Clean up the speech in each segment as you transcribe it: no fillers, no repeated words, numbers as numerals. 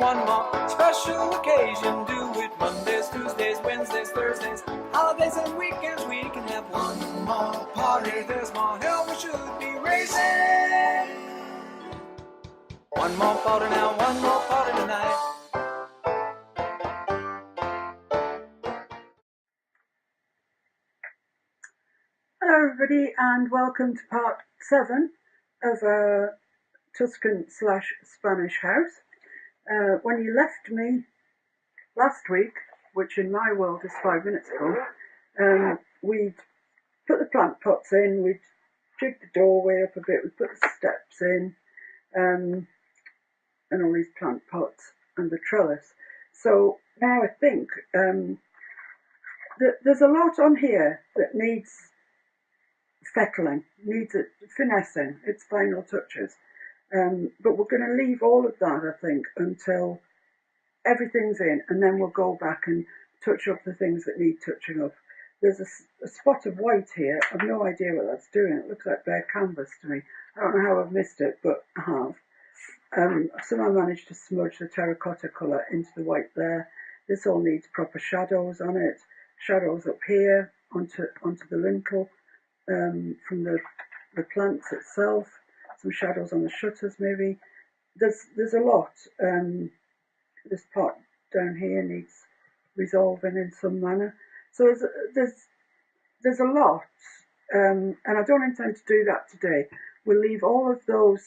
one more special occasion. Do it Mondays, Tuesdays, Wednesdays, Thursdays, holidays and weekends. We can have one more party. There's more hell we should be raising. One more party now, one more party tonight. Hello everybody and welcome to part 7 of our Tuscan / Spanish house. When you left me last week, which in my world is 5 minutes ago, we'd put the plant pots in, we'd jigged the doorway up a bit, we'd put the steps in, and all these plant pots and the trellis. So now I think that there's a lot on here that needs fettling, needs it finessing, its final touches. But we're going to leave all of that, I think, until everything's in, and then we'll go back and touch up the things that need touching up. There's a spot of white here. I've no idea what that's doing. It looks like bare canvas to me. I don't know how I've missed it, but I have. Somehow managed to smudge the terracotta colour into the white there. This all needs proper shadows on it. Shadows up here onto the lintel. From the plants itself, some shadows on the shutters maybe. There's a lot. This part down here needs resolving in some manner. So there's a lot, and I don't intend to do that today. We'll leave all of those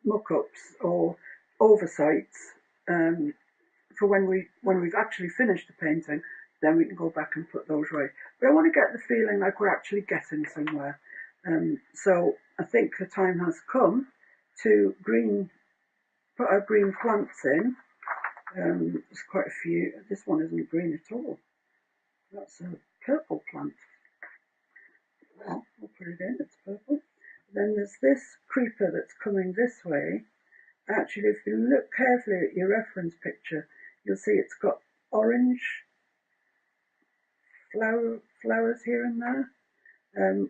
muck-ups or oversights for when we've actually finished the painting. Then we can go back and put those right. But I want to get the feeling like we're actually getting somewhere. So I think the time has come to put our green plants in. There's quite a few. This one isn't green at all. That's a purple plant. Well, we'll put it in, it's purple. Then there's this creeper that's coming this way. Actually, if you look carefully at your reference picture, you'll see it's got orange flowers here and there,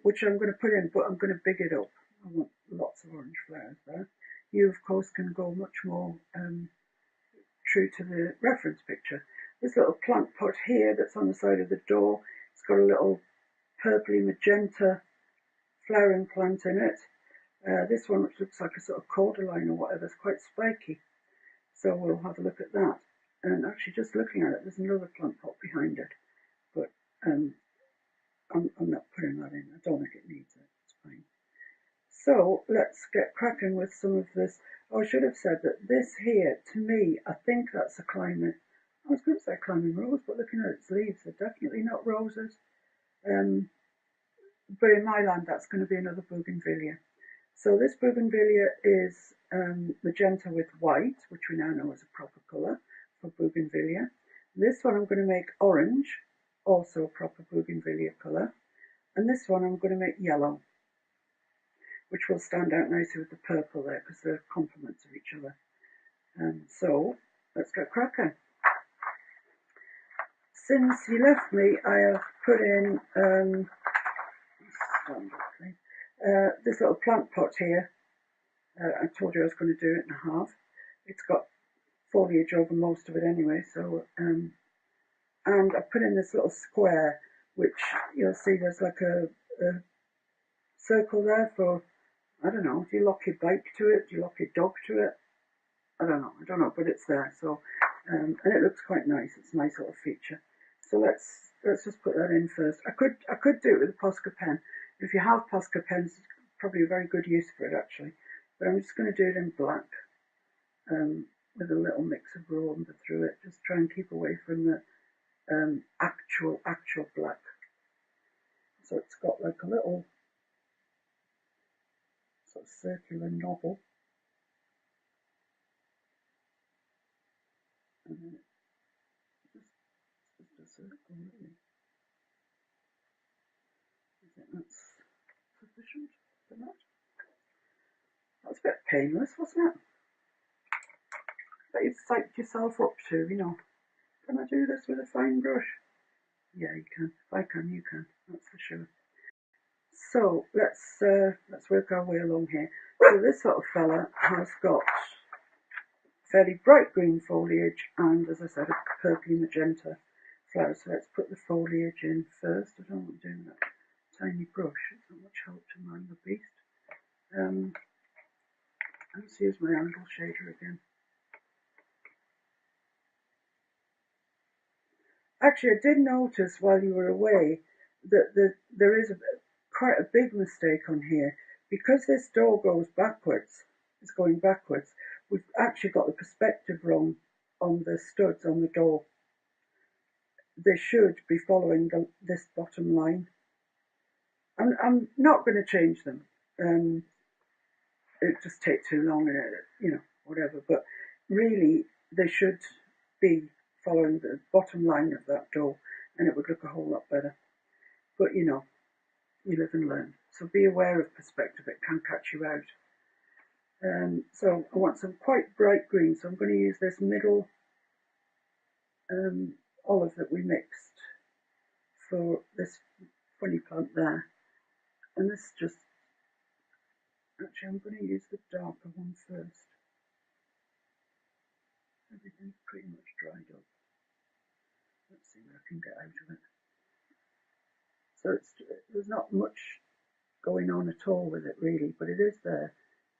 which I'm going to put in, but I'm going to big it up. I want lots of orange flowers there. You, of course, can go much more true to the reference picture. This little plant pot here that's on the side of the door, it's got a little purpley magenta flowering plant in it. This one, which looks like a sort of cordyline or whatever, is quite spiky. So we'll have a look at that. And actually, just looking at it, there's another plant pot behind it. But I'm not putting that in. I don't think it needs it. It's fine. So let's get cracking with some of this. Oh, I should have said that this here, to me, I think that's a climbing. I was going to say climbing rose, but looking at its leaves, they're definitely not roses. But in my land, that's going to be another bougainvillea. So this bougainvillea is magenta with white, which we now know is a proper colour for bougainvillea. This one I'm going to make orange, also a proper bougainvillea colour. And this one I'm going to make yellow, which will stand out nicely with the purple there because they're complements of each other. So let's get cracking. Since you left me, I have put in this little plant pot here. I told you I was going to do it in half. It's got foliage over most of it anyway, so and I put in this little square, which you'll see there's like a circle there for, I don't know, do you lock your bike to it? Do you lock your dog to it? I don't know, but it's there. So and it looks quite nice. It's a nice little feature. So let's just put that in first. I could do it with a Posca pen. If you have Posca pens, it's probably a very good use for it actually. But I'm just going to do it in black with a little mix of raw umber through it. Just try and keep away from the actual black. So it's got like a little sort of circular knob. And then it's just a circle really. I think that's sufficient for that. That was a bit painless, wasn't it? But you've psyched yourself up to, you know, can I do this with a fine brush? Yeah, you can. If I can, you can. That's for sure. So let's work our way along here. So this little fella has got fairly bright green foliage and, as I said, a purpley magenta flower. So let's put the foliage in first. I don't want to do that tiny brush. It's not much help to mind the beast. Let's use my angle shader again. Actually, I did notice while you were away that there is quite a big mistake on here. Because this door goes backwards, it's going backwards, we've actually got the perspective wrong on the studs on the door. They should be following this bottom line. I'm not going to change them. It just takes too long, and whatever. But really, they should be following the bottom line of that door, and it would look a whole lot better. But you live and learn. So be aware of perspective; it can catch you out. So I want some quite bright green. So I'm going to use this middle olive that we mixed for this funny plant there, and this just. Actually, I'm going to use the darker one first. Everything's pretty much dried up. Let's see what I can get out of it. So there's not much going on at all with it really, but it is there,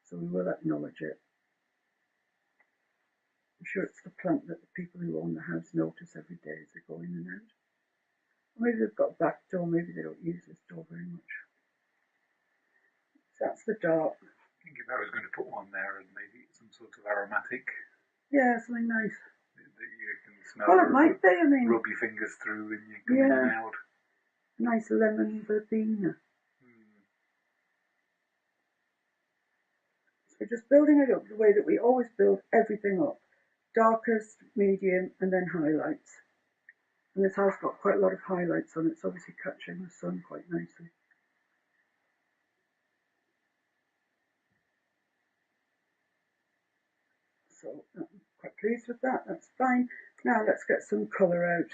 so we will acknowledge it. I'm sure it's the plant that the people who own the house notice every day as they go in and out. Or maybe they've got a back door, maybe they don't use this door very much. So that's the dark. I think if I was going to put one there and maybe some sort of aromatic. Yeah, something nice. That you can smell. Well, it might be, I mean. Rub your fingers through and you come in and out. Nice lemon verbena. So we're just building it up the way that we always build everything up. Darkest, medium, and then highlights. And this house got quite a lot of highlights on it. It's obviously catching the sun quite nicely. So I'm quite pleased with that. That's fine. Now let's get some colour out.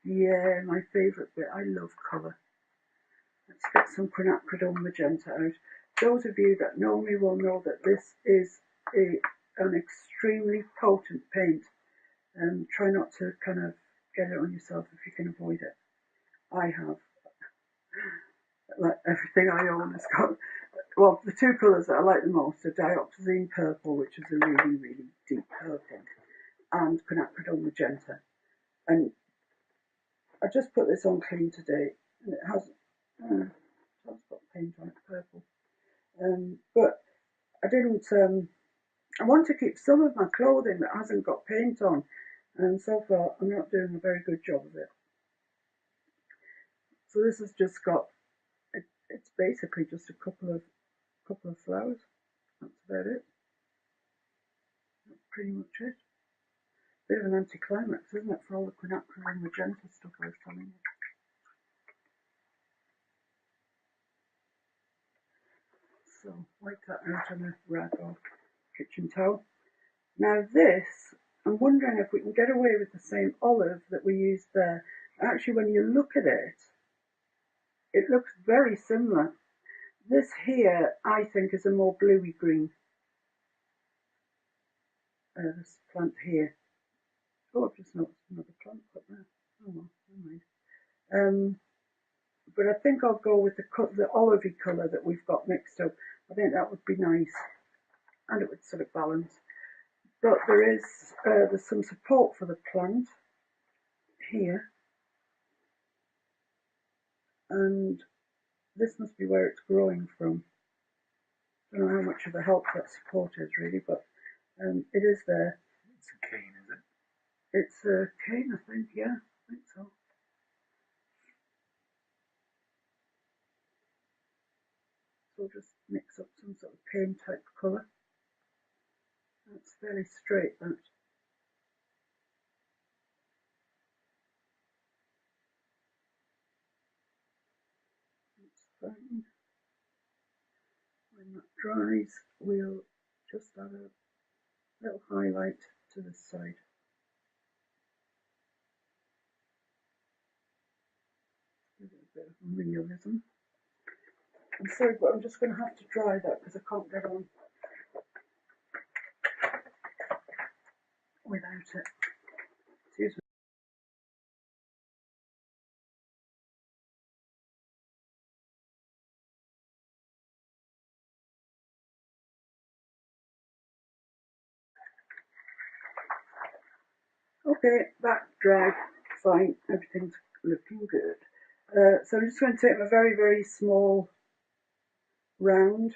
Yeah, my favourite bit. I love colour. Let's get some quinacridone magenta out. Those of you that know me will know that this is an extremely potent paint. Try not to kind of get it on yourself if you can avoid it. I have. Like everything I own has got. Well, the two colours that I like the most are dioxazine purple, which is a really, really deep purple, and quinacridone magenta. And I just put this on clean today, and it has got paint on it, purple. But I didn't. I want to keep some of my clothing that hasn't got paint on, and so far I'm not doing a very good job of it. So this has just got. It's basically just a couple of flowers. That's about it. That's pretty much it. Bit of an anticlimax, isn't it, for all the quinacridone magenta stuff I was telling you. So wipe that out on a rag or kitchen towel. Now this, I'm wondering if we can get away with the same olive that we used there. Actually, when you look at it, it looks very similar. This here, I think, is a more bluey green. This plant here. Oh, I've just noticed another plant up there. Oh well, never mind. But I think I'll go with the olivey colour that we've got mixed up. I think that would be nice, and it would sort of balance. But there's some support for the plant here, and this must be where it's growing from. I don't know how much of a help that support is really, but it is there. It's a cane, is it? It's a cane, I think. Yeah, I think so. So we'll just mix up some sort of cane type colour. That's fairly straight, that. That's fine. When that dries, we'll just add a little highlight to this side. Give it a bit of realism. I'm sorry, but I'm just going to have to dry that because I can't get on. without it. Excuse me. Okay, that dried fine. Everything's looking good. So I'm just going to take my very, very small round,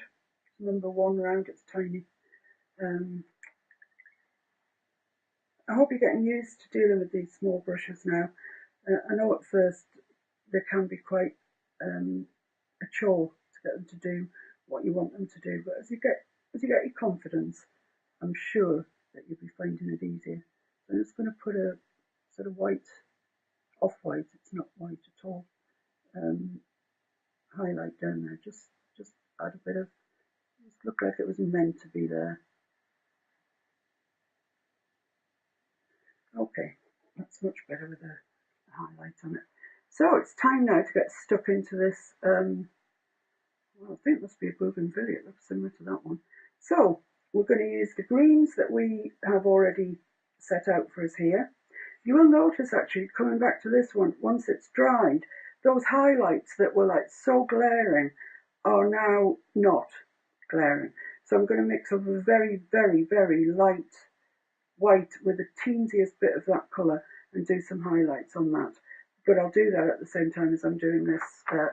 number 1 round. It's tiny. I hope you're getting used to dealing with these small brushes now. I know at first they can be quite a chore to get them to do what you want them to do, but as you get your confidence, I'm sure that you'll be finding it easier. So I'm just going to put a sort of white, off-white, it's not white at all, highlight down there. Just add a bit of, just look like it was meant to be there. Okay, that's much better with a highlight on it. So it's time now to get stuck into this, well, I think it must be a bougainvillea, it looks similar to that one. So we're going to use the greens that we have already set out for us here. You will notice actually, coming back to this one, once it's dried, those highlights that were like so glaring are now not glaring. So I'm going to mix up a very, very, very light white with the teensiest bit of that colour and do some highlights on that. But I'll do that at the same time as I'm doing this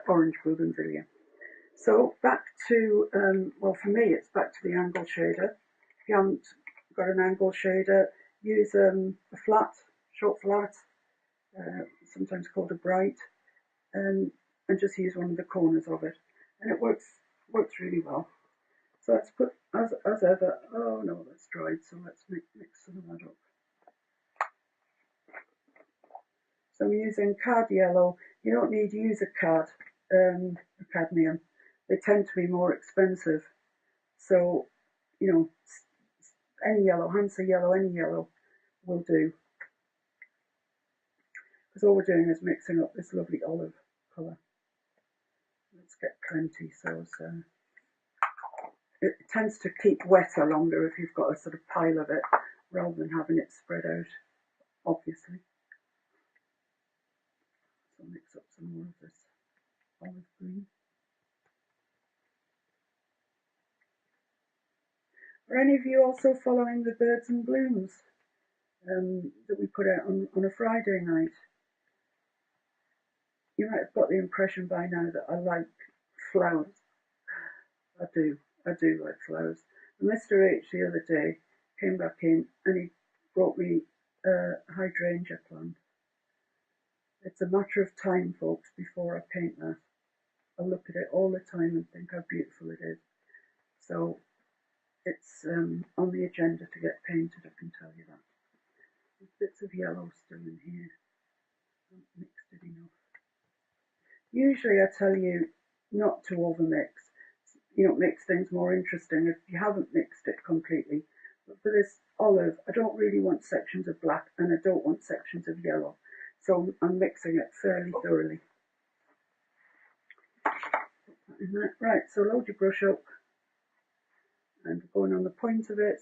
orange bougainvillea. So back to, well for me it's back to the angle shader. If you haven't got an angle shader, use a flat, short flat, sometimes called a bright, and just use one of the corners of it. And it works really well. So let's put, as ever, oh no, that's dried, so let's mix some of that up. So I'm using cad yellow. You don't need to use a cadmium. They tend to be more expensive. So, you know, any yellow, Hansa yellow, any yellow will do. Because all we're doing is mixing up this lovely olive colour. Let's get plenty, so it tends to keep wetter longer if you've got a sort of pile of it, rather than having it spread out, obviously. So I'll mix up some more of this olive green. Are any of you also following the birds and blooms that we put out on a Friday night? You might have got the impression by now that I like flowers. I do like flowers. And Mr. H the other day came back in and he brought me a hydrangea plant. It's a matter of time, folks, before I paint that. I look at it all the time and think how beautiful it is. So it's on the agenda to get painted, I can tell you that. There's bits of yellow still in here. I haven't mixed it enough. Usually I tell you not to overmix. You know, makes things more interesting if you haven't mixed it completely. But for this olive, I don't really want sections of black and I don't want sections of yellow. So I'm mixing it fairly thoroughly. Right, so load your brush up and going on the point of it.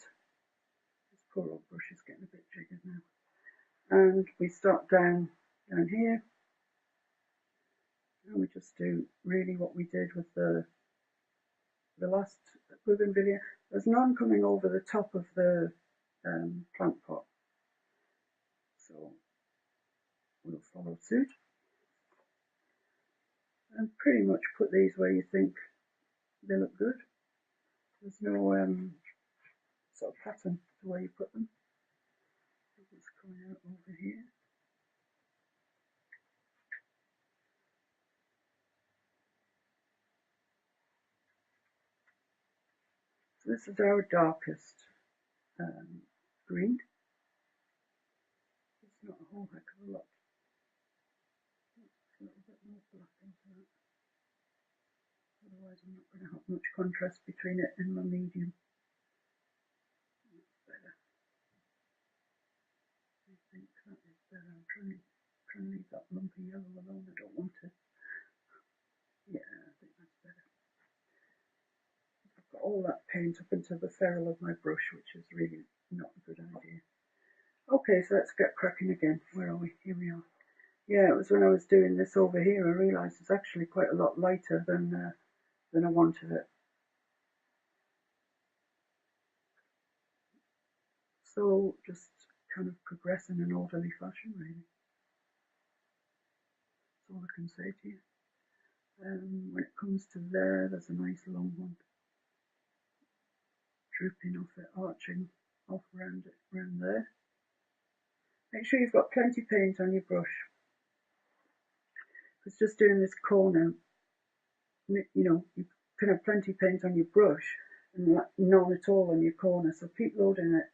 This poor old brush is getting a bit jiggered now. And we start down here. And we just do really what we did with the last bougainvillea. There's none coming over the top of the plant pot. So we'll follow suit. And pretty much put these where you think they look good. There's no sort of pattern to where you put them. It's coming out over here. So this is our darkest green. It's not a whole heck of a lot. A little bit more black into that. Otherwise I'm not going to have much contrast between it and my medium. That's better. I think that is better. I'm trying to leave that lumpy yellow alone. I don't want to. Yeah, I think that's better. I've got all that paint up into the ferrule of my brush, which is really not a good idea. Okay, so let's get cracking again. Where are we? Here we are. Yeah, it was when I was doing this over here I realised it's actually quite a lot lighter than I wanted it. So just kind of progress in an orderly fashion, really. That's all I can say to you. When it comes to there's a nice long one drooping off it, arching off around there. Make sure you've got plenty of paint on your brush. Because just doing this corner, you can have plenty of paint on your brush and none at all on your corner. So keep loading it.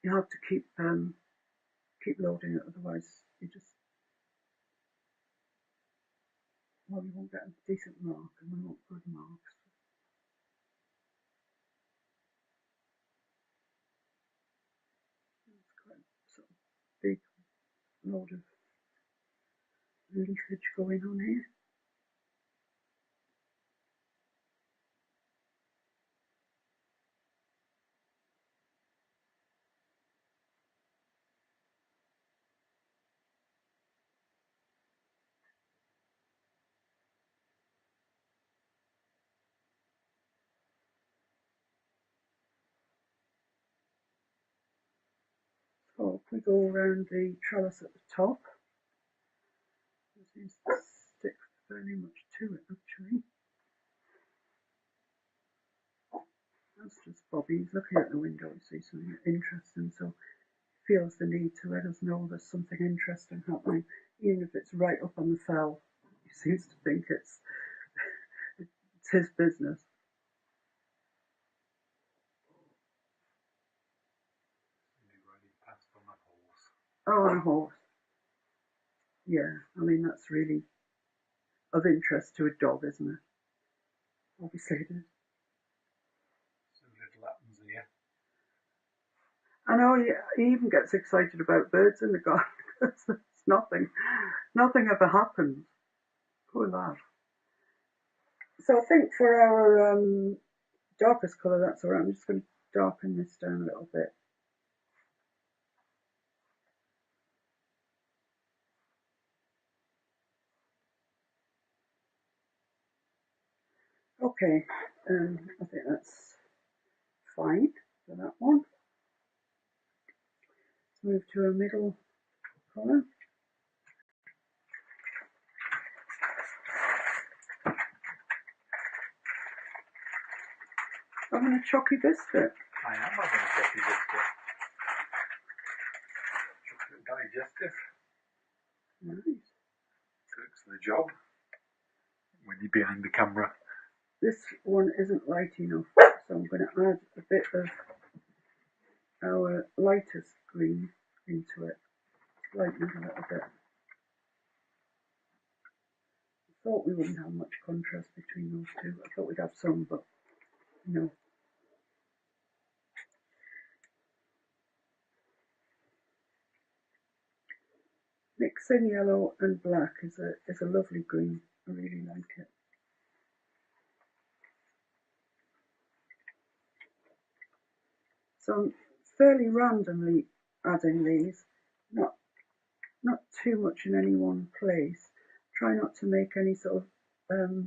You have to keep loading it, otherwise you won't get a decent mark, and we want good marks. It's quite a sort of big load of leafage going on here. So if we go around the trellis at the top, there seems to stick fairly much to it actually. That's just Bobby. He's looking out the window to see something interesting, so he feels the need to let us know there's something interesting happening, even if it's right up on the fell. He seems to think it's his business. Oh, on a horse. Yeah, I mean, that's really of interest to a dog, isn't it? Obviously it is. So little happens here. I know he even gets excited about birds in the garden. It's nothing ever happens. Poor lad. So I think for our darkest colour, that's all right. I'm just going to darken this down a little bit. Okay, I think that's fine for that one. Let's move to a middle colour. Having a chalky biscuit. I am having a chalky biscuit. Chocolate digestive. Nice. Cooks the job when you're behind the camera. This one isn't light enough, so I'm going to add a bit of our lightest green into it. Lighten it a little bit. I thought we wouldn't have much contrast between those two. I thought we'd have some, but no. Mixing yellow and black is a lovely green. I really like it. So I'm fairly randomly adding these, not too much in any one place. Try not to make any sort of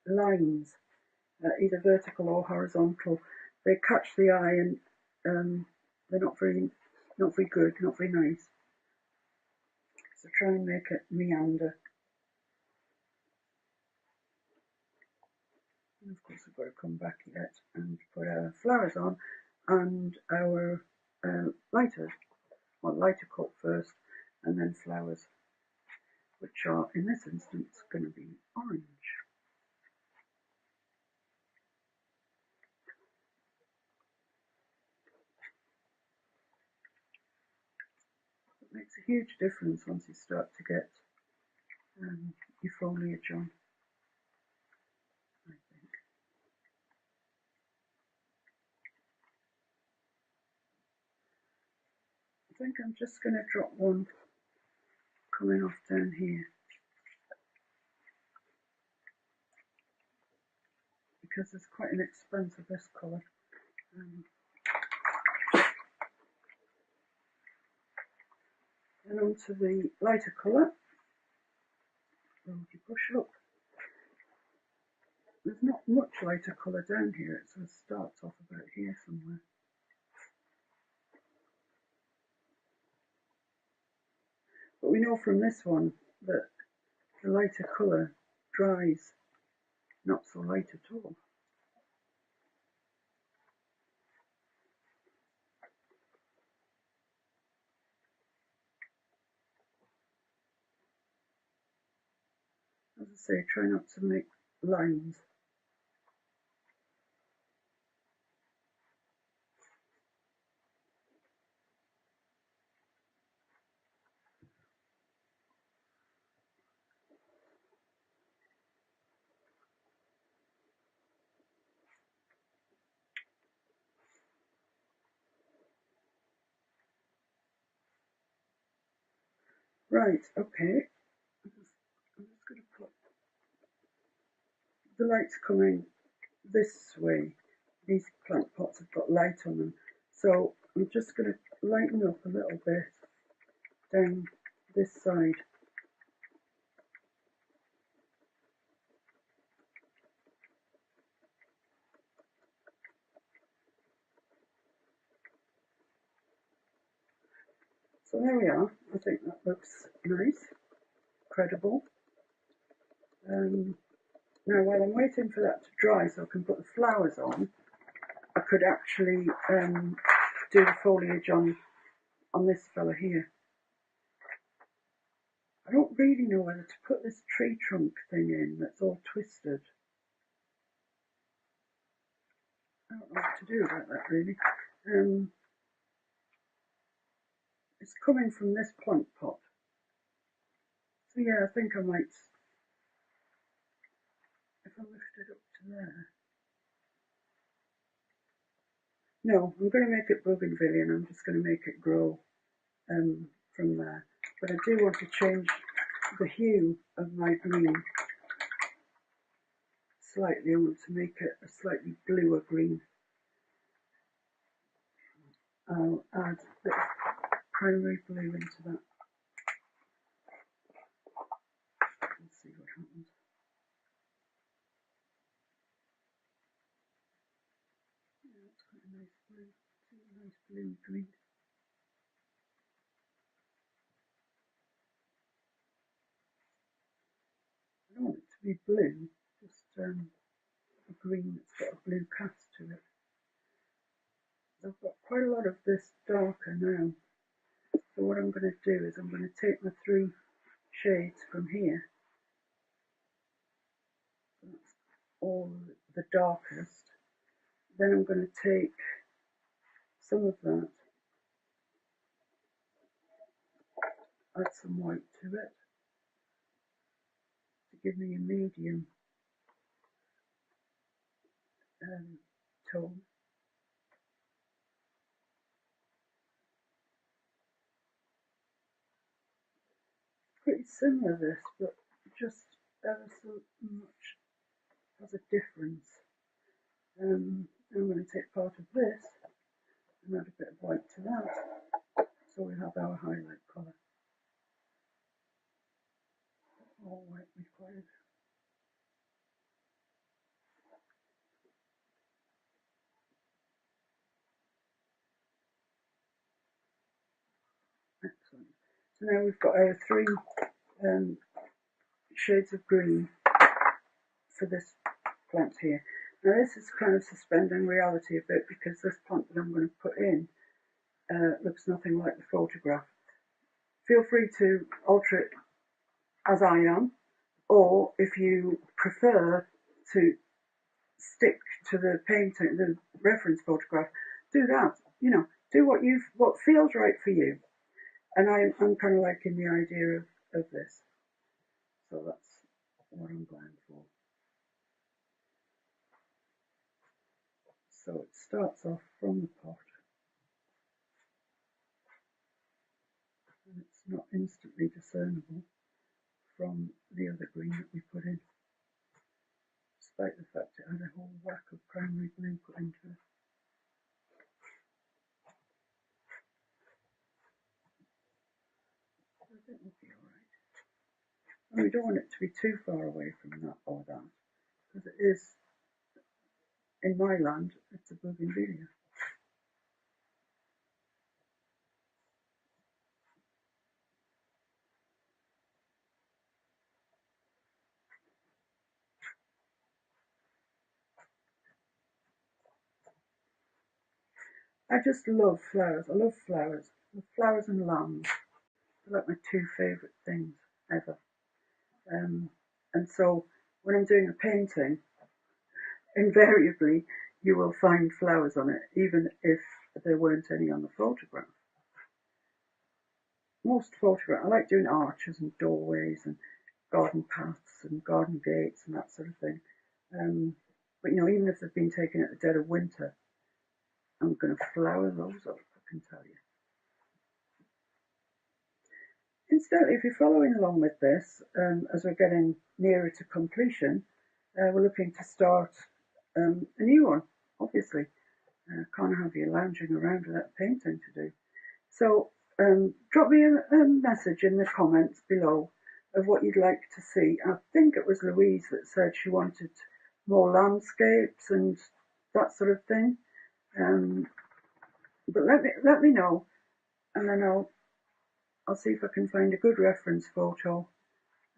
lines, either vertical or horizontal. They catch the eye and they're not very good, not very nice. So try and make it meander. And of course we've got to come back yet and put our flowers on and our lighter coat first, and then flowers, which are in this instance going to be orange. It makes a huge difference once you start to get your foliage on, I think. I think I'm just going to drop one coming off down here, because it's quite an expensive, this colour. Then on to the lighter colour. Load your brush up. There's not much lighter colour down here, it sort of starts off about here somewhere. But we know from this one that the lighter colour dries not so light at all. As I say, try not to make lines. Right, okay. I'm just going to put the lights coming this way. These plant pots have got light on them. So I'm just going to lighten up a little bit down this side. So there we are. I think that looks nice, credible. Now while I'm waiting for that to dry so I can put the flowers on, I could actually do the foliage on this fella here. I don't really know whether to put this tree trunk thing in that's all twisted. I don't know what to do about that really. It's coming from this plant pot. So yeah, I think I might, if I lift it up to there. No, I'm going to make it bougainvillea, I'm just going to make it grow from there. But I do want to change the hue of my green slightly. I want to make it a slightly bluer green. I'll add a bit of primary blue into that. Let's see what happens. Yeah, it's quite a nice blue. It's a nice blue green. I don't want it to be blue, just a green that's got a blue cast to it. I've got quite a lot of this darker now. So what I'm going to do is I'm going to take my 3 shades from here. That's all the darkest. Then I'm going to take some of that, add some white to it to give me a medium tone. Pretty similar this, but just ever so much has a difference. I'm going to take part of this and add a bit of white to that, so we have our highlight colour. All white required. Excellent. So now we've got our 3 shades of green for this plant here. Now this is kind of suspending reality a bit because this plant that I'm going to put in looks nothing like the photograph. Feel free to alter it as I am, or if you prefer to stick to the painting, the reference photograph, do that. You know, do what feels right for you. And I'm kind of liking the idea of this. So that's what I'm going for. So it starts off from the pot. And it's not instantly discernible from the other green that we put in, despite the fact it had a whole whack of primary blue put into it. think we'll be alright. And we don't want it to be too far away from that or that, because it is, in my land, it's a bougainvillea. I just love flowers. I love flowers. Flowers and lambs. They're like my two favourite things ever. And so when I'm doing a painting, invariably you will find flowers on it, even if there weren't any on the photograph. Most photographs, I like doing arches and doorways and garden paths and garden gates and that sort of thing. But even if they've been taken at the dead of winter, I'm going to flower those up, I can tell you. Incidentally, if you're following along with this, as we're getting nearer to completion, we're looking to start a new one, obviously. Can't have you lounging around without painting to do. So drop me a message in the comments below of what you'd like to see. I think it was Louise that said she wanted more landscapes and that sort of thing. But let me know, and then I'll see if I can find a good reference photo,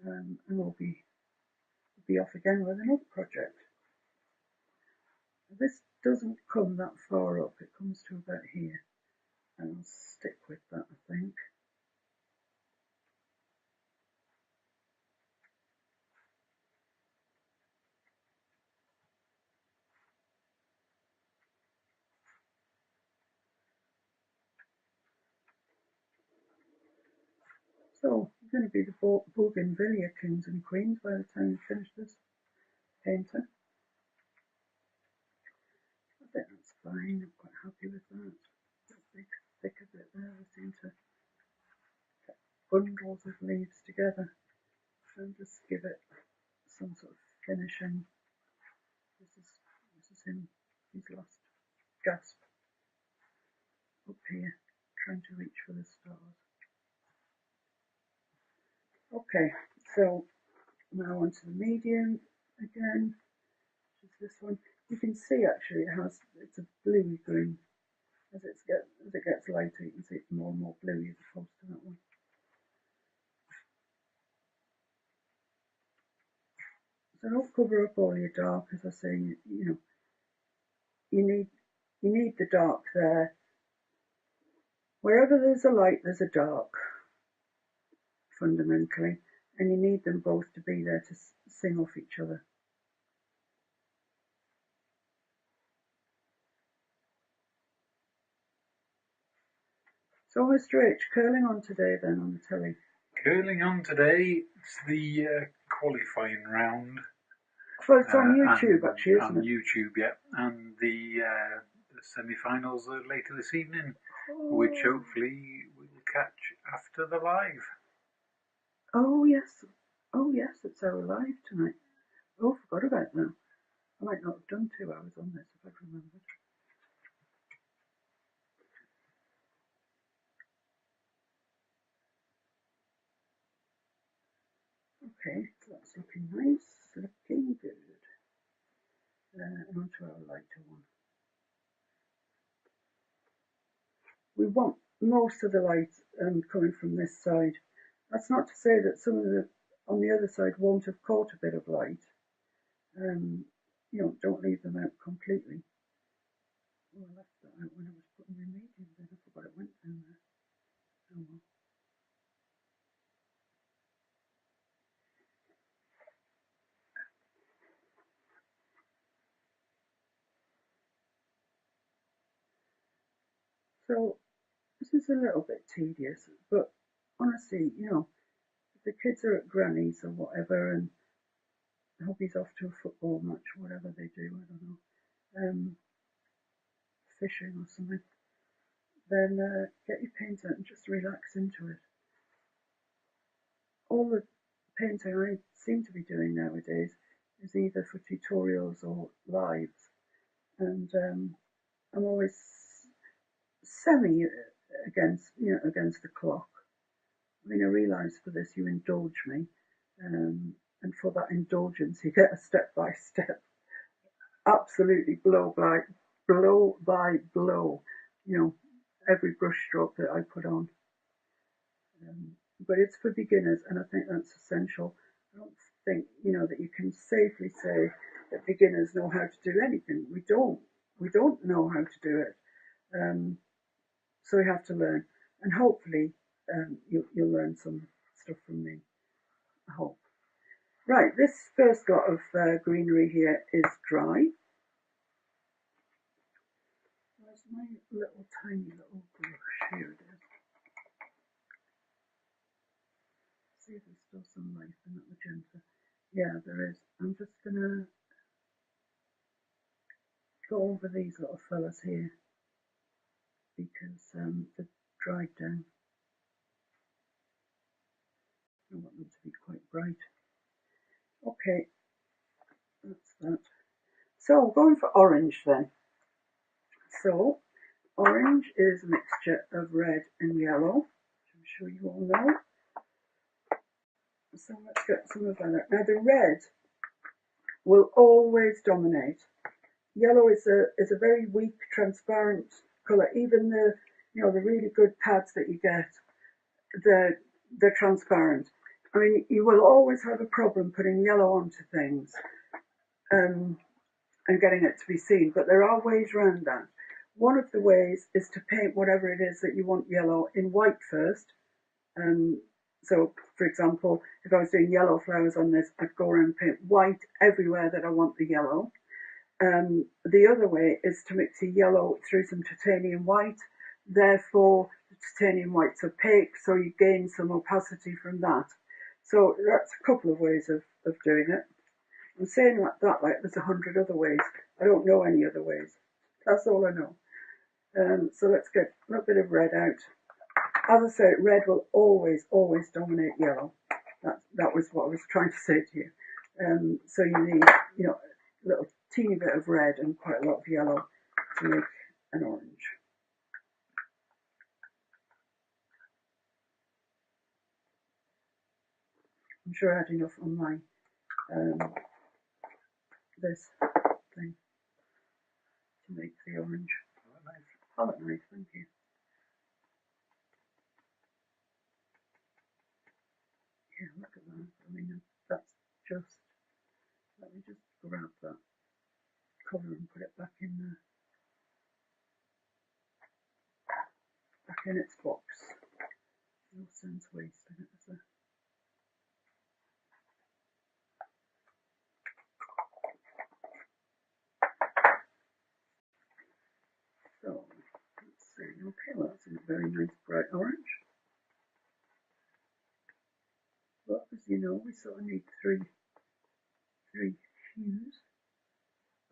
and we'll be off again with another project. This doesn't come that far up, it comes to about here, and I'll stick with that, I think. So, I'm going to be the bougainvillea kings and queens by the time we finish this painting. I think that's fine, I'm quite happy with that. That big thick of it there, I seem to get bundles of leaves together and just give it some sort of finishing. This is him, his last gasp up here, trying to reach for the stars. Okay, so now onto the medium again, which is this one. You can see actually it's a bluey green. As it gets lighter, you can see it's more and more bluey as opposed to that one. So don't cover up all your dark, as I say. You need the dark there. Wherever there's a light, there's a dark, fundamentally, and you need them both to be there to sing off each other. So Mr. H, curling on today then on the telly? Curling on today, it's the qualifying round. Well, it's on YouTube actually, isn't it? On YouTube, yeah. And the semi-finals are later this evening, which hopefully we'll catch after the live. Oh yes, it's our live tonight. Oh, forgot about that. I might not have done 2 hours on this if I'd remembered. Okay, so that's looking nice, looking good. And onto our lighter one. We want most of the light coming from this side. That's not to say that some of the on the other side won't have caught a bit of light. Don't leave them out completely. Oh, I left that out when I was putting my mediums in. I forgot it went down there. Oh well. So this is a little bit tedious, but honestly, if the kids are at granny's or whatever and hubby's off to a football match, whatever they do, I don't know, fishing or something, then get your paint out and just relax into it. All the painting I seem to be doing nowadays is either for tutorials or lives, and I'm always semi against the clock. I mean, I realise for this you indulge me, and for that indulgence you get a step-by-step, absolutely blow by blow, you know, every brush stroke that I put on. But it's for beginners, and I think that's essential. I don't think, you know, that you can safely say that beginners know how to do anything. We don't. We don't know how to do it. So we have to learn, and hopefully you'll learn some stuff from me. I hope. Right, this first lot of greenery here is dry. Where's my little tiny little brush? Here it is. See if there's still some life in that magenta. Yeah, there is. I'm just gonna go over these little fellas here because they're dried down. I want them to be quite bright. Okay, that's that. So going for orange then. So orange is a mixture of red and yellow, which I'm sure you all know. So let's get some of that. Now the red will always dominate. Yellow is a very weak, transparent colour. Even the the really good pads that you get, they're transparent. I mean, you will always have a problem putting yellow onto things and getting it to be seen, but there are ways around that. One of the ways is to paint whatever it is that you want yellow in white first. So, for example, if I was doing yellow flowers on this, I'd go around and paint white everywhere that I want the yellow. The other way is to mix a yellow through some titanium white. Therefore, the titanium white's opaque, so you gain some opacity from that. So that's a couple of ways of doing it. I'm saying like that like there's 100 other ways. I don't know any other ways. That's all I know. So let's get a little bit of red out. As I said, red will always dominate yellow. That was what I was trying to say to you. So you need, a little teeny bit of red and quite a lot of yellow to make an orange. I'm sure I had enough on my this thing to make the orange. Palette knife, thank you. Yeah, look at that. I mean, that's just, let me just grab that colour and put it back in there. Back in its box. No sense wasting it, is there? So, let's see. Okay, well, that's a very nice bright orange. But as you know, we sort of need three hues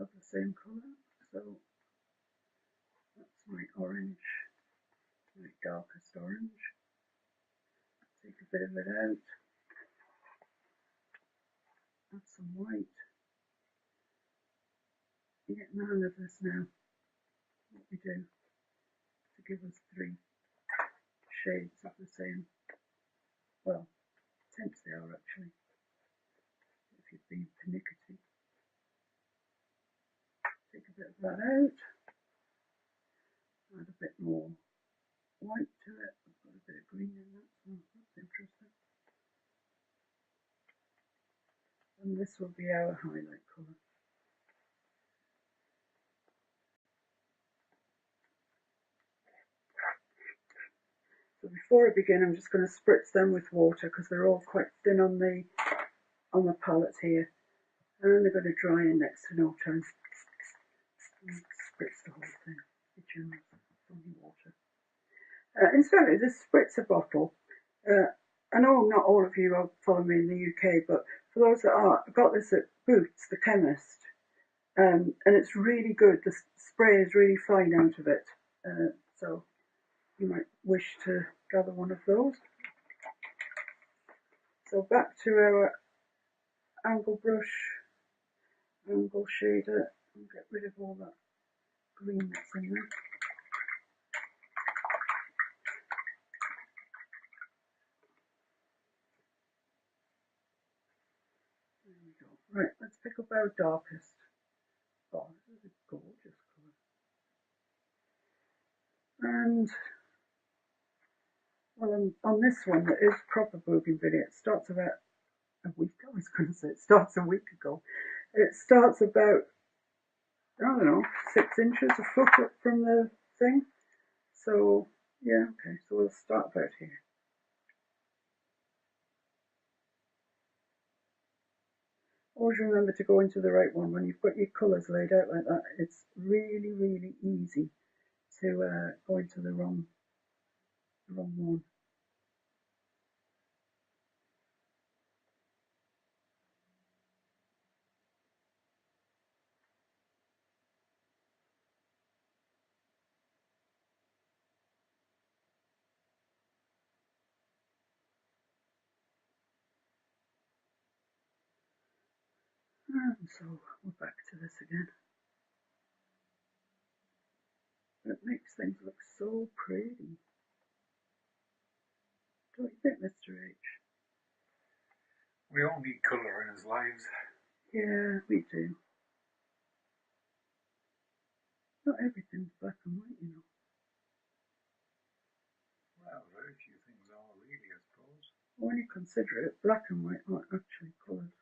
of the same colour. So that's my orange, my darkest orange. Take a bit of it out. Add some white. You get the hang of this now. What we do to give us three shades of the same. Well, tints they are actually. If you've been pernickety. Take a bit of that out. Add a bit more white to it. I've got a bit of green in that, so that's interesting. And this will be our highlight colour. So before I begin, I'm just going to spritz them with water because they're all quite thin on the palette here, and they're going to dry in next to no time. Spritz the whole thing. Be generous from the water. Incidentally, this spritzer bottle. I know not all of you are following me in the UK, but for those that are, I got this at Boots, the chemist, and it's really good. The spray is really fine out of it, so you might wish to gather one of those. So back to our angle brush, angle shader, and get rid of all that green that's in there. let's pick up our darkest. Oh, this is a gorgeous colour. And, well, on this one that is proper bougainvillea, it starts about a week, I was going to say it starts a week ago. It starts about, I don't know, 6 inches, a foot up from the thing. So, yeah, okay, so we'll start about here. Always remember to go into the right one. When you've got your colours laid out like that, it's really, really easy to go into the wrong one. And so we're back to this again. It makes things look so pretty. Don't you think, Mr. H? We all need colour in our lives. Yeah, we do. Not everything's black and white, you know. Well, very few things are really, I suppose. When you consider it, black and white aren't actually colours.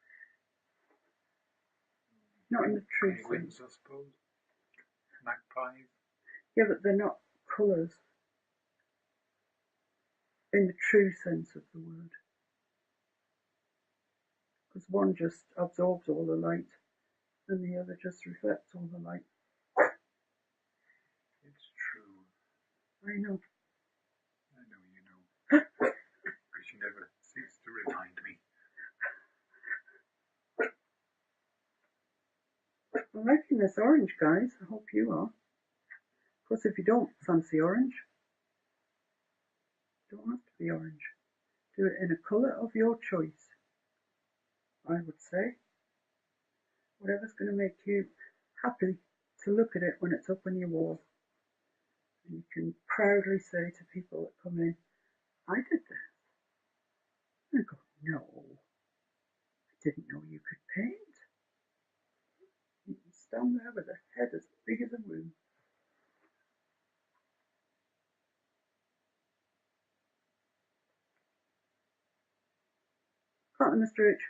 Not in the true Penguins, sense. I suppose. Magpies. Yeah, but they're not colours in the true sense of the word. Because one just absorbs all the light and the other just reflects all the light. It's true. I know. I know you know. Because you never cease to remind me. I'm liking this orange, guys. I hope you are. Of course, if you don't fancy orange, it don't have to be orange. Do it in a colour of your choice, I would say. Whatever's going to make you happy to look at it when it's up on your wall. And you can proudly say to people that come in, I did this. And go, no, I didn't know you could paint. You can stand there with a head as big as a room. Can't they, Mr. H?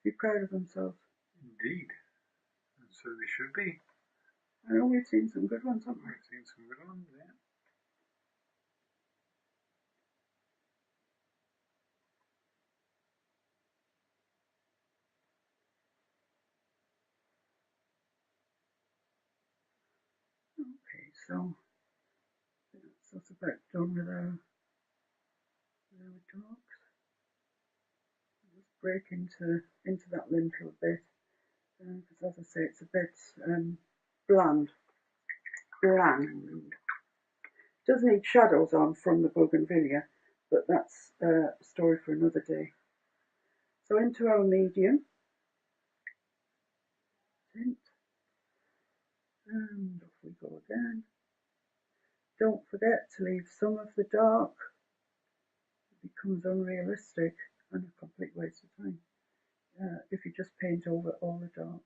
Be proud of themselves. Indeed. And so they should be. I know we've seen some good ones, haven't we? We've seen some good ones, yeah. Okay, so that's about done with our dogs. Just break into that lintel a bit, because as I say, it's a bit bland. Does need shadows on from the bougainvillea, but that's a story for another day. So into our medium tint, and off we go again. Don't forget to leave some of the dark. It becomes unrealistic and a complete waste of time if you just paint over all the dark.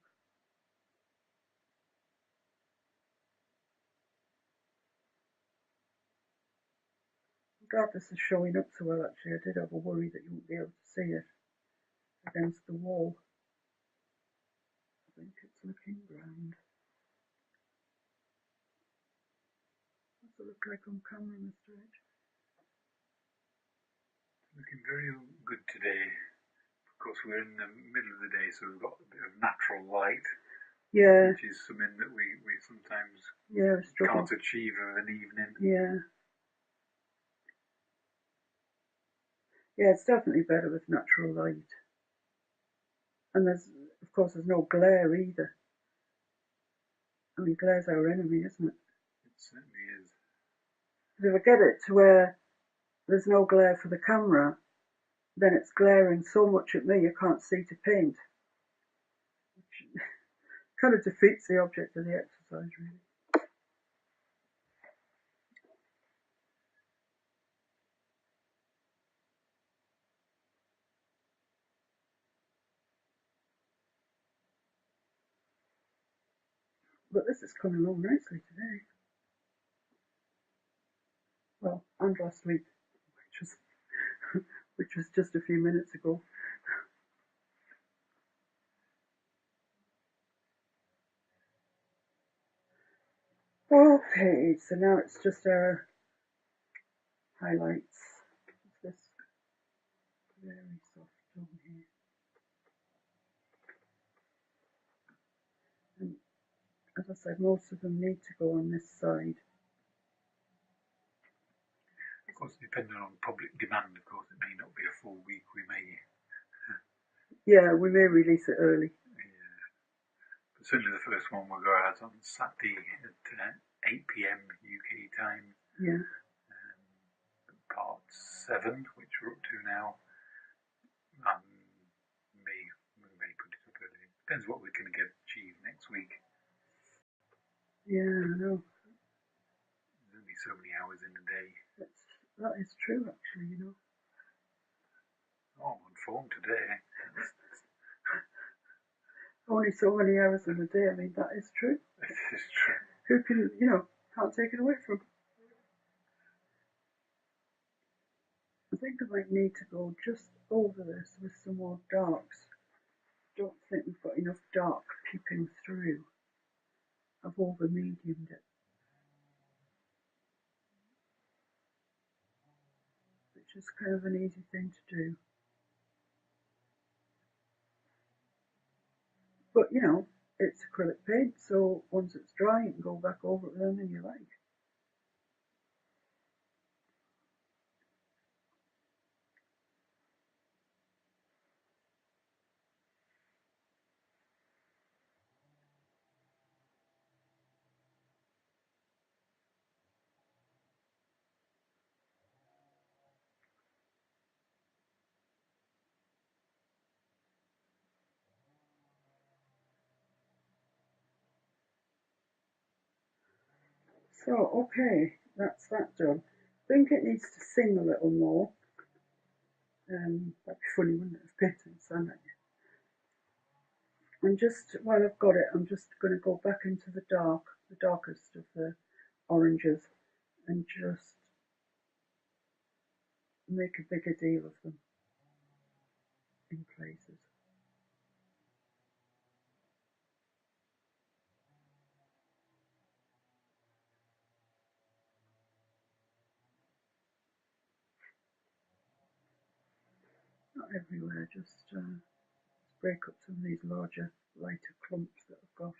I'm glad this is showing up so well. Actually, I did have a worry that you wouldn't be able to see it against the wall. I think it's looking grand. What's it look like on camera, Mr. H? Looking very good today. Of course, we're in the middle of the day, so we've got a bit of natural light. Yeah. Which is something that we sometimes can't achieve of an evening. Yeah. Yeah, it's definitely better with natural light. And there's no glare either. I mean, glare's our enemy, isn't it? It certainly is. If I get it to where there's no glare for the camera, then it's glaring so much at me you can't see to paint. Which kind of defeats the object of the exercise, really. But this is coming along nicely today. Well, and last week, which was just a few minutes ago. Okay, so now it's just our highlights. This very soft on here. And as I said, most of them need to go on this side. Of course, depending on public demand, of course, it may not be a full week. We may, Yeah, we may release it early. but certainly the first one will go out on Saturday at 8 p.m. UK time. Yeah. Part 7, which we're up to now. We may put it up early. Depends what we're going to get achieved next week. Yeah, I know. There's only so many hours in a day. That is true, actually, you know. Oh, I'm on form today. Only so many hours in a day, I mean, that is true. It is true. Who can, can't take it away from. I think I might need to go just over this with some more darks. Don't think we've got enough dark peeping through. I've over mediumed it. Which is kind of an easy thing to do. But, it's acrylic paint, so once it's dry, you can go back over it with anything you like. So, okay, that's that done. I think it needs to sing a little more. That'd be funny, wouldn't it, if painting sang at you. And just while I've got it, I'm just going to go back into the darkest of the oranges, and just make a bigger deal of them in places. Not everywhere, just break up some of these larger, lighter clumps that I've got.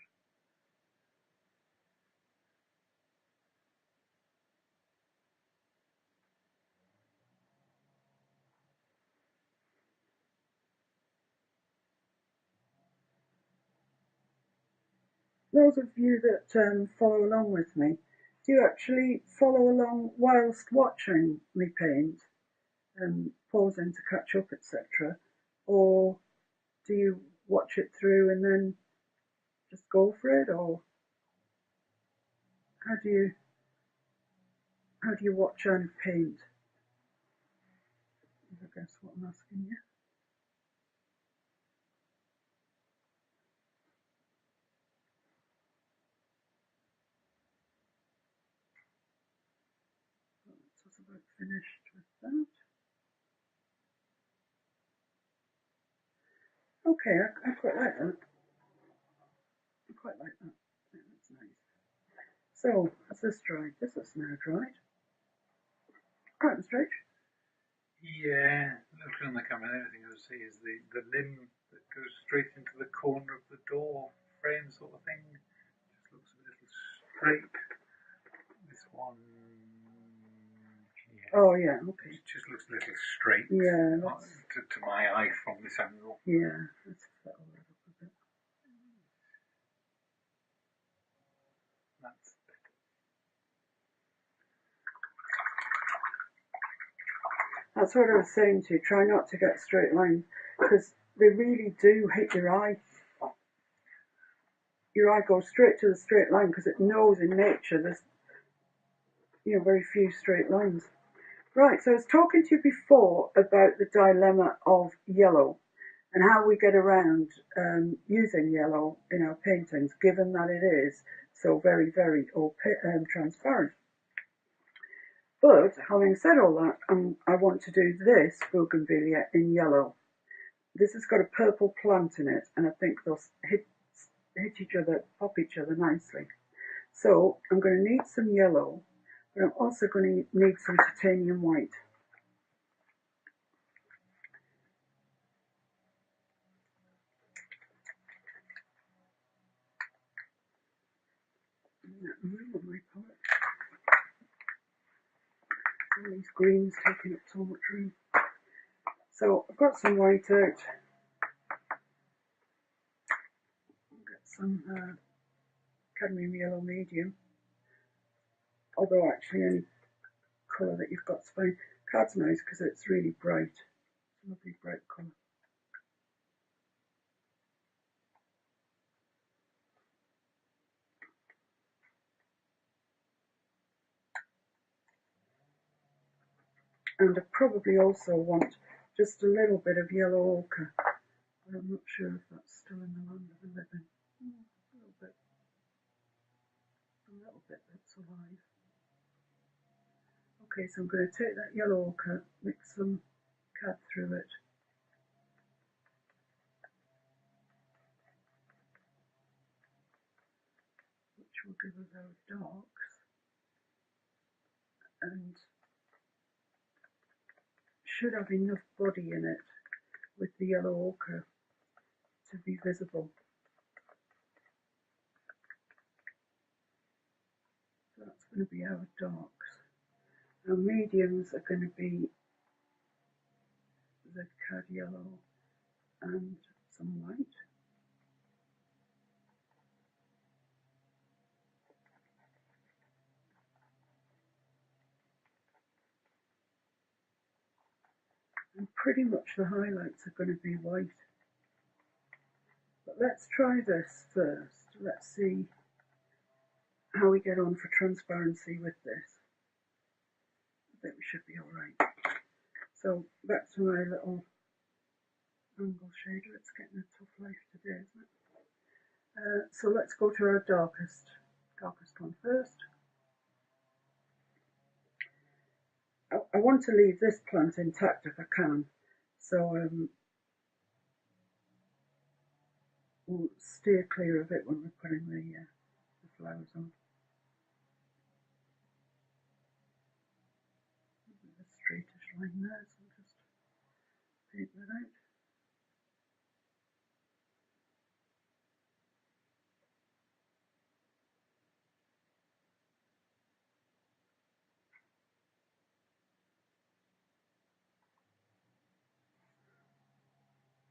Those of you that follow along with me, do you actually follow along whilst watching me paint and pausing to catch up, etc., or do you watch it through and then just go for it, or how do you watch and paint? I guess what I'm asking you. That's about finished with that. Okay, I quite like that. I quite like that. Yeah, that's nice. So, has this dried? This is now dried. Quite straight. Yeah, looking on the camera, the only thing I would say is the limb that goes straight into the corner of the door frame sort of thing. Just looks a little straight. This one, yeah. Oh yeah, okay. It just looks a little straight. Yeah, to my eye from this angle. Yeah, let's settle that up a bit. That's better. That's what I was saying to you. Try not to get straight lines, because they really do hit your eye. Your eye goes straight to the straight line because it knows in nature there's very few straight lines. Right, so I was talking to you before about the dilemma of yellow and how we get around using yellow in our paintings, given that it is so very, very transparent. But having said all that, I want to do this bougainvillea in yellow. This has got a purple plant in it, and I think they'll hit each other, pop each other nicely. So I'm going to need some yellow, but I'm also going to need some titanium white. My palette. All these greens taking up so much room. So I've got some white out. I'll get some cadmium yellow medium. Although actually any colour that you've got's fine. Card's nice because it's really bright. It's a lovely bright colour. And I probably also want just a little bit of yellow ochre, but I'm not sure if that's still in the land of the living. A little bit that's alive. Okay, so I'm going to take that yellow ochre, mix some cad through it. Which will give us our darks. And should have enough body in it with the yellow ochre to be visible. So that's going to be our darks. Our mediums are going to be the cad yellow and some white. And pretty much the highlights are going to be white. But let's try this first. Let's see how we get on for transparency with this. I think we should be alright. So back to my little angle shader. It's getting a tough life today, isn't it? So let's go to our darkest one first. I want to leave this plant intact if I can, so we'll steer clear of it when we're putting the flowers on. A straightish line there, so I'll just paint that out.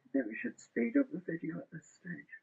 I think we should speed up the video at this stage.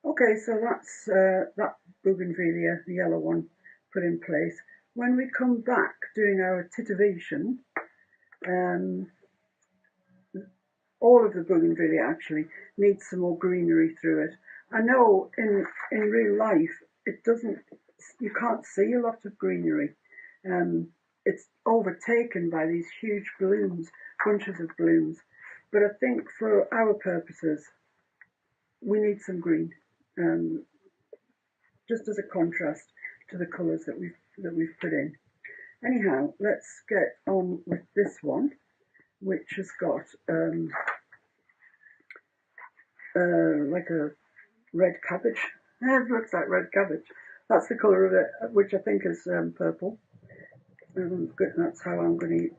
Okay, so that's that bougainvillea, the yellow one, put in place. When we come back doing our titivation, all of the bougainvillea actually needs some more greenery through it. I know in real life you can't see a lot of greenery. It's overtaken by these huge blooms, bunches of blooms. But I think for our purposes, we need some green, just as a contrast to the colours that we've put in. Anyhow, let's get on with this one, which has got like a red cabbage. It looks like red cabbage. That's the colour of it, which I think is purple. That's how I'm going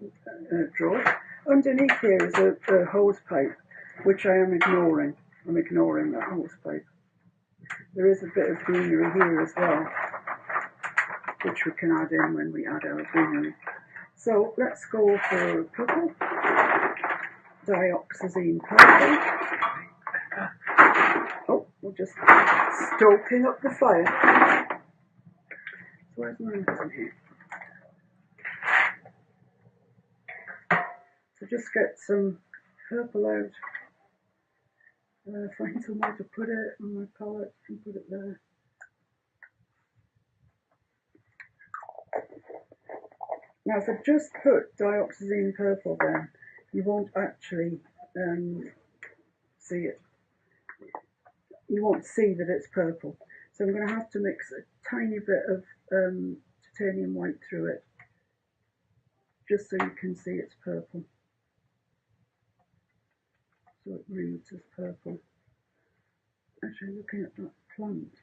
to draw it. Underneath here is a hose pipe, which I am ignoring. I'm ignoring that hose pipe. There is a bit of greenery here as well, which we can add in when we add our greenery. So let's go for purple, dioxazine purple. we're just stoking up the fire. So where's my in here? So just get some purple out. Find somewhere to put it on my palette and put it there. Now, if I just put dioxazine purple down, you won't actually see it. You won't see that it's purple. So I'm going to have to mix a tiny bit of titanium white through it, just so you can see it's purple. So it reads as purple. Actually, looking at that plant,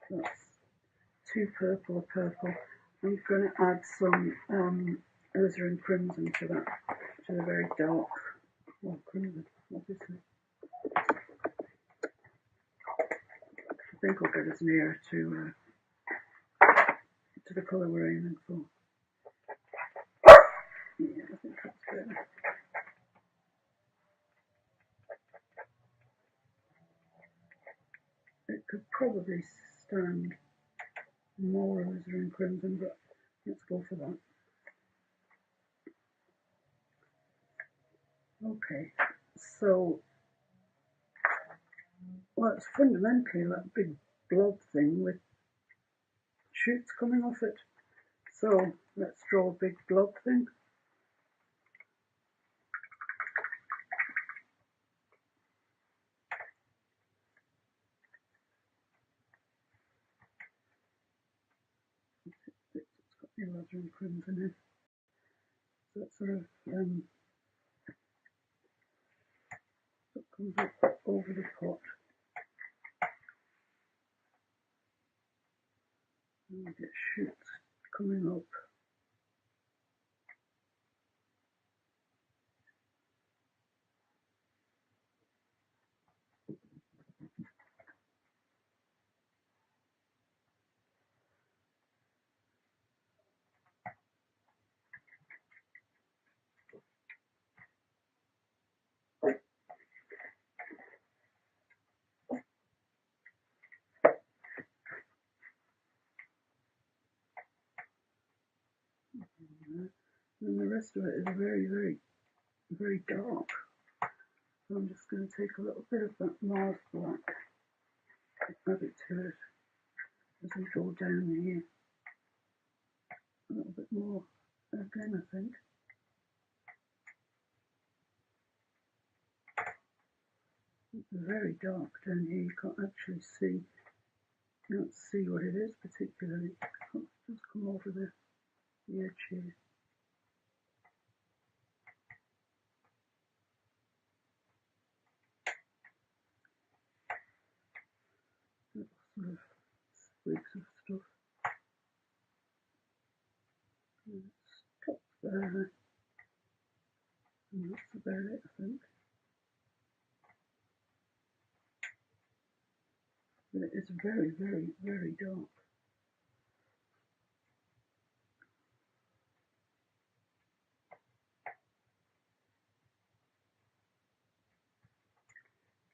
that's too purple a purple. I'm going to add some alizarin crimson to that, to the very dark, well, crimson, obviously. I think I'll get us nearer to the colour we're aiming for. Yeah, I think that's better. It could probably stand more alizarin crimson, but let's go for that. Okay, so, well, it's fundamentally that big blob thing with shoots coming off it. So let's draw a big blob thing. It's got the alizarin crimson in. So it sort of it comes up over the pot. And we get shoots coming up. And the rest of it is very, very, very dark. So I'm just going to take a little bit of that Mars black, add it to it as we go down here. A little bit more again, I think. It's very dark down here. You can't actually see. You don't see what it is particularly. Just come over the edge here. Little sort of sprigs of stuff. And stop there. And that's about it, I think. But it is very, very, very dark.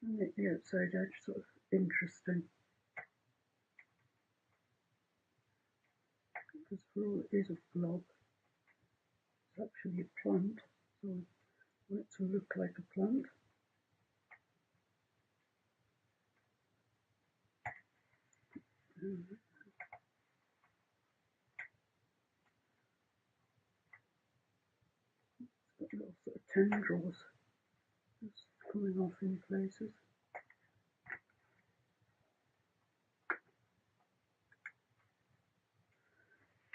And make the outside edge sort of interesting. Because for all it is a blob, it's actually a plant. So I want it to look like a plant. It's got little sort of tendrils just coming off in places.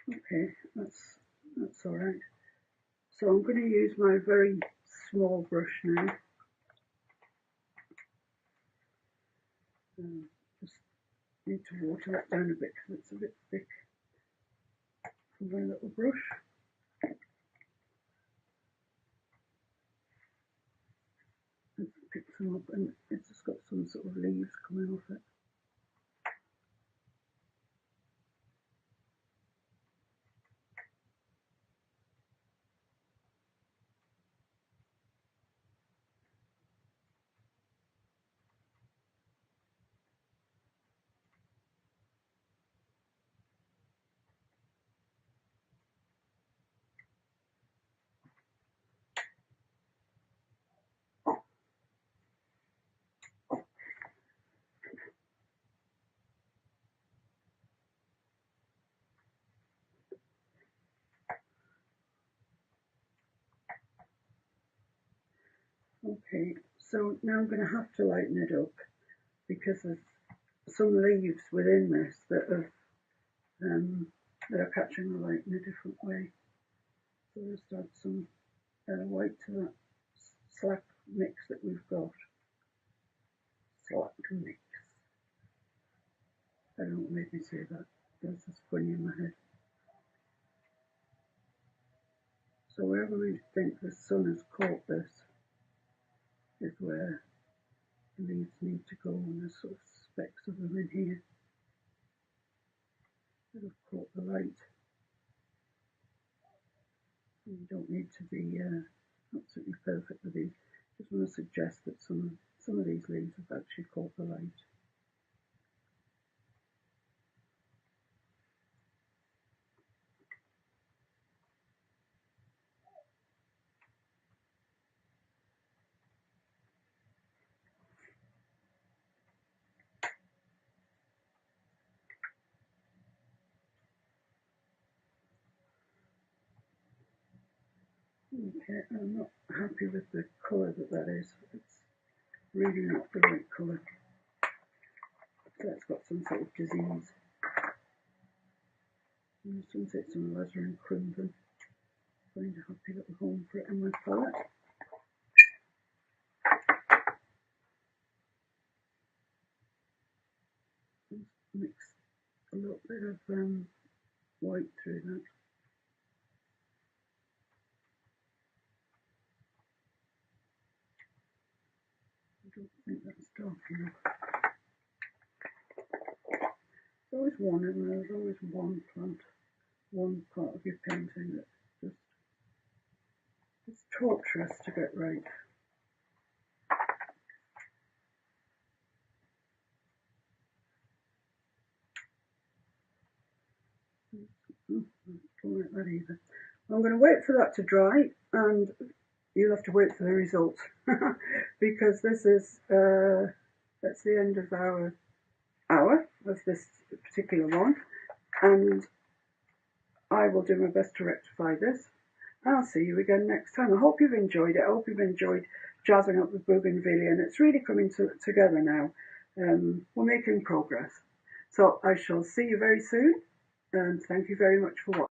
Okay, that's all right. So I'm going to use my very small brush now. Just need to water that down a bit because it's a bit thick for my little brush. It picks them up and it's just got some sort of leaves coming off it. Okay, so now I'm going to have to lighten it up because there's some leaves within this that are catching the light in a different way. So we'll just add some white to that slack mix that we've got. Slack mix. I don't know what made me say that. That's just funny in my head. So wherever we think the sun has caught this is where the leaves need to go, and there's sort of specks of them in here that have caught the light. And you don't need to be absolutely perfect with these. Just want to suggest that some of these leaves have actually caught the light. Okay, I'm not happy with the colour that is. It's really not the right colour. So it's got some sort of disease. Some say it's some leather and crimson. Find a happy little home for it in my palette. Mix a little bit of white through that. I don't think that's dark enough. There's always one, and there's always one plant, one part of your painting that just it's torturous to get right. Don't like that either. I'm going to wait for that to dry, and you'll have to wait for the result because this is that's the end of our hour of this particular one, and I will do my best to rectify this. I'll see you again next time. I hope you've enjoyed it. I hope you've enjoyed jazzing up the bougainvillea, and it's really coming together now. We're making progress. So I shall see you very soon, and thank you very much for watching.